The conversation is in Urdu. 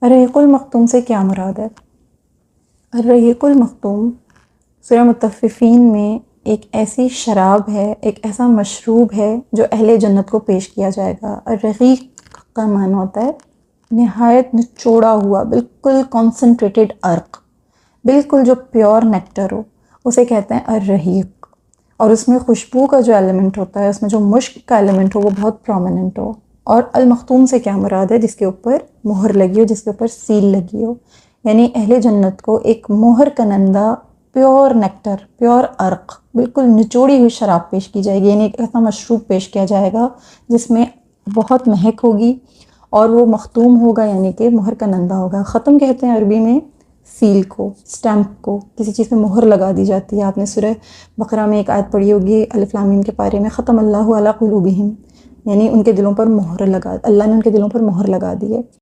الرحیق المختوم سے کیا مراد ہے؟ الرحیق المختوم سورہ مطففین میں ایک ایسی شراب ہے، ایک ایسا مشروب ہے جو اہل جنت کو پیش کیا جائے گا۔ الرحیق کا معنی ہوتا ہے نہایت نچوڑا ہوا، بالکل کنسنٹریٹڈ عرق، بالکل جو پیور نیکٹر ہو، اسے کہتے ہیں الرحیق۔ اور اس میں خوشبو کا جو ایلیمنٹ ہوتا ہے، اس میں جو مشک کا ایلیمنٹ ہو وہ بہت پرومیننٹ ہو۔ اور المختوم سے کیا مراد ہے؟ جس کے اوپر مہر لگی ہو، جس کے اوپر سیل لگی ہو، یعنی اہل جنت کو ایک مہر کنندہ پیور نیکٹر، پیور عرق، بالکل نچوڑی ہوئی شراب پیش کی جائے گی، یعنی ایک ایسا مشروب پیش کیا جائے گا جس میں بہت مہک ہوگی اور وہ مختوم ہوگا، یعنی کہ مہر کنندہ ہوگا۔ ختم کہتے ہیں عربی میں سیل کو، سٹیمپ کو، کسی چیز پہ مہر لگا دی جاتی ہے۔ آپ نے سورہ بقرہ میں ایک آیت پڑھی ہوگی الف لام میم کے پارے میں، ختم اللہ علی قلوبہم، یعنی ان کے دلوں پر مہر لگا، اللہ نے ان کے دلوں پر مہر لگا دی ہے۔